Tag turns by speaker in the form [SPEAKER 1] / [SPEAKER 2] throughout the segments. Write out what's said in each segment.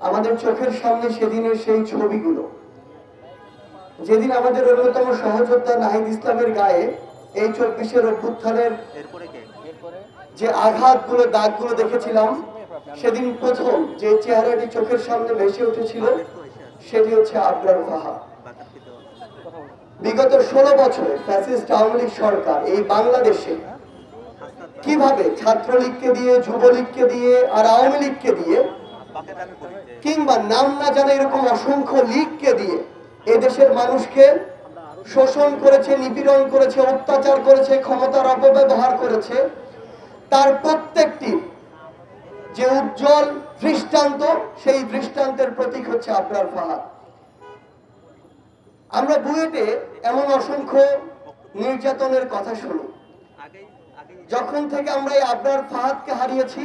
[SPEAKER 1] আমাদের চোখের সামনে সেদিনের সেই ছবিগুলো, যেদিন আমাদের অন্যতম সহযোদ্ধা নাহিদ ইসলামের গায়ে এই 24-এর অভ্যুত্থানের যে আঘাতগুলো, দাগগুলো দেখেছিলাম, সেদিন প্রথম যে চেহারাটি চোখের সামনে ভেসে উঠেছিল সেটি হচ্ছে আবরার ফাহাদ। বিগত 16 বছরে ফ্যাসিস্ট আওয়ামী লীগ সরকার এই বাংলাদেশে কিভাবে ছাত্রলীগকে দিয়ে, যুবলীগকে দিয়ে আর আওয়ামী লীগকে দিয়ে, কিংবা নাম না জানা এরকম অসংখ্য লীগকে দিয়ে এদেশের মানুষকে শোষণ করেছে, নিপীড়ন করেছে, অত্যাচার করেছে, ক্ষমতার অপব্যবহার করেছে, তার প্রত্যেকটি যে উজ্জ্বল দৃষ্টান্ত, সেই দৃষ্টান্তের প্রতীক হচ্ছে আবরার ফাহাদ। আমরা বুয়েটে এমন অসংখ্য নির্যাতনের কথা শুনি। যখন থেকে আমরা এই আবরার ফাহাদকে হারিয়েছি,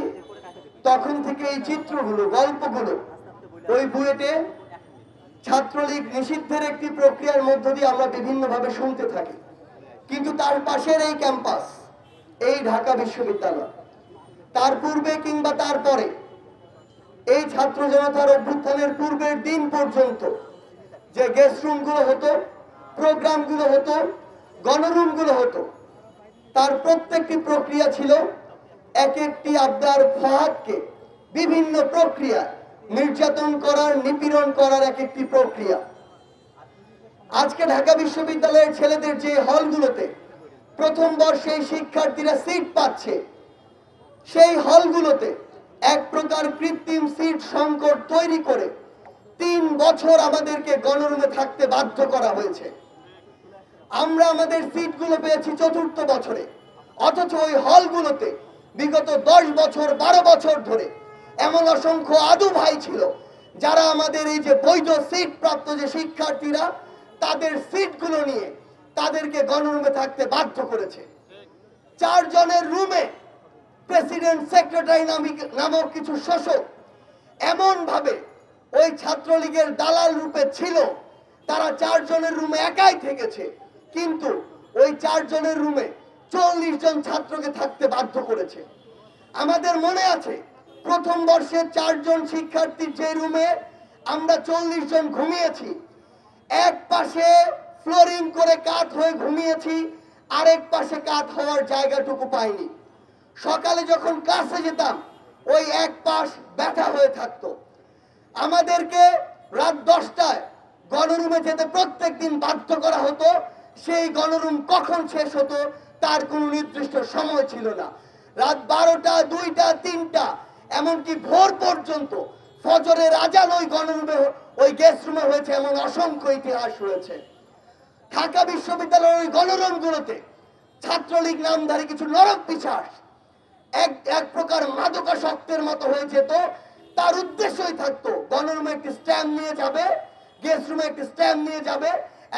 [SPEAKER 1] তখন থেকে এই চিত্রগুলো, গল্পগুলো ওই বুয়েটে ছাত্রলীগ নিষিদ্ধের একটি প্রক্রিয়ার মধ্য দিয়ে আমরা বিভিন্নভাবে শুনতে থাকি। কিন্তু তার পাশের এই ক্যাম্পাস, এই ঢাকা বিশ্ববিদ্যালয়, তার পূর্বে কিংবা তারপরে এই ছাত্র জনতার অভ্যুত্থানের পূর্বের দিন পর্যন্ত যে গেস্ট রুমগুলো হতো, প্রোগ্রামগুলো হতো, গণরুমগুলো হতো, তার প্রত্যেকটি প্রক্রিয়া ছিল এক একটি আবরার ফাহাদকে বিভিন্ন প্রক্রিয়া নির্যাতন করার, নিপীড়ন করার এক একটি প্রক্রিয়া। আজকে ঢাকা বিশ্ববিদ্যালয়ের ছেলেদের যে হলগুলোতে প্রথম বর্ষে শিক্ষার্থীরা সিট পাচ্ছে, সেই হলগুলোতে এক প্রকার কৃত্রিম সিট সংকট তৈরি করে 3 বছর আমাদেরকে গণরুমে থাকতে বাধ্য করা হয়েছে। আমরা আমাদের সিটগুলো পেয়েছি 4র্থ বছরে, অথচ ওই হলগুলোতে বিগত 10 বছর 12 বছর ধরে এমন অসংখ্য আদু ভাই ছিল যারা আমাদের এই যে বৈধ সিট প্রাপ্ত যে শিক্ষার্থীরা, তাদের সিটগুলো নিয়ে তাদেরকে গণরুমে থাকতে বাধ্য করেছে। 4 জনের রুমে প্রেসিডেন্ট সেক্রেটারি নামক কিছু শোষক এমন ভাবে ওই ছাত্রলীগের দালাল রূপে ছিল, তারা 4 জনের রুমে একাই থেকেছে, কিন্তু ওই 4 জনের রুমে 40 জন ছাত্রকে থাকতে বাধ্য করেছে। আমাদের মনে আছে প্রথম বর্ষে 4 জন শিক্ষার্থীর যে রুমে আমরা 40 জন ঘুমিয়েছি, এক পাশে ফ্লোরিং করে কাত হয়ে ঘুমিয়েছি, আরেক পাশে কাত হওয়ার জায়গাটুকু পাইনি। সকালে যখন ক্লাসে যেতাম ওই এক পাশ ব্যথা হয়ে থাকতো। আমাদেরকে রাত 10টায় গণরুমে যেতে প্রত্যেকদিন বাধ্য করা হতো। সেই গণরুম কখন শেষ হতো তার কোনো নির্দিষ্ট সময় ছিল না। রাত 12টা, 2টা, 3টা, এমনকি ভোর পর্যন্ত ফজরের আজান ওই গণরুমে, ওই গেস্ট রুমে হয়েছে, এমন অসংখ্য ইতিহাস রয়েছে। ঢাকা বিশ্ববিদ্যালয়ের ওই গণরুমগুলোতে ছাত্রলীগ নামধারী কিছু নরক পিশাচ এক প্রকার মাদকাসক্তের মতো হয়ে যেত। তার উদ্দেশ্যই থাকতো গণরুমে একটি স্ট্যাম্প নিয়ে যাবে, গেস্ট রুমে একটি স্ট্যাম্প নিয়ে যাবে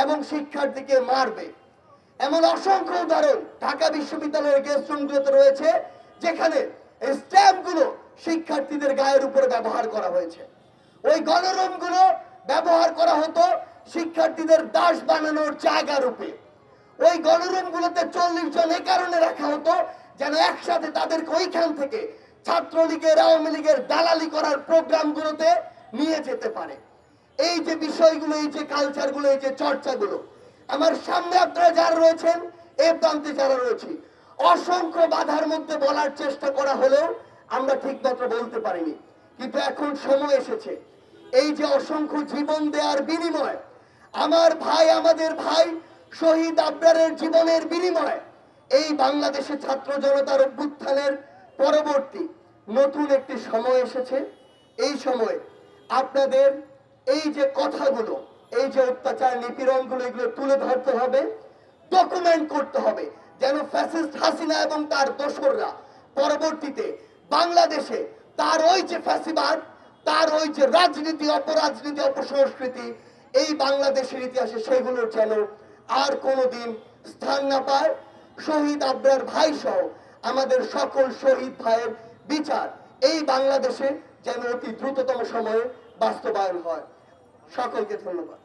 [SPEAKER 1] এবং শিক্ষার্থীকে মারবে। এমন অসংখ্য উদাহরণ ঢাকা বিশ্ববিদ্যালয়ের গেস্ট রুমগুলোতে রয়েছে, যেখানে স্ট্যাম্পগুলো শিক্ষার্থীদের গায়ের উপরে ব্যবহার করা হয়েছে। ওই গণরুমগুলো ব্যবহার করা হতো শিক্ষার্থীদের দাস বানানোর জায়গা রূপে। ওই গণরুমগুলোতে 40 জন এই কারণে রাখা হতো যেন একসাথে তাদেরকে ওইখান থেকে ছাত্রলীগের, আওয়ামী লীগের দালালি করার প্রোগ্রামগুলোতে নিয়ে যেতে পারে। এই যে বিষয়গুলো, এই যে কালচারগুলো, এই যে চর্চাগুলো, আমার সামনে আপনারা যারা রয়েছেন, এ প্রান্তে যারা রয়েছে, অসংখ্য বাধার মধ্যে বলার চেষ্টা করা হলেও আমরা ঠিক মতো বলতে পারিনি। কিন্তু এখন সময় এসেছে, এই যে অসংখ্য জীবন দেওয়ার বিনিময়, আমার ভাই, আমাদের ভাই শহীদ আবরারের জীবনের বিনিময় এই বাংলাদেশের ছাত্র জনতার অভ্যুত্থানের পরবর্তী নতুন একটি সময় এসেছে। এই সময় আপনাদের এই যে কথাগুলো, এই যে অত্যাচার, নিপীড়নগুলো, এগুলো তুলে ধরতে হবে, ডকুমেন্ট করতে হবে, যেন ফ্যাসিস্ট হাসিনা এবং তার দোসররা পরবর্তীতে বাংলাদেশে তার ওই যে ফ্যাসিবাদ, তার ওই যে রাজনীতি, অপরাজনীতি, অপসংস্কৃতি এই বাংলাদেশের ইতিহাসে সেগুলোর যেন আর কোনোদিন স্থান না পায়। শহীদ আবরার ভাই সহ আমাদের সকল শহীদ ভাইয়ের বিচার এই বাংলাদেশে যেন অতি দ্রুততম সময়ে বাস্তবায়ন হয়। সকলকে ধন্যবাদ।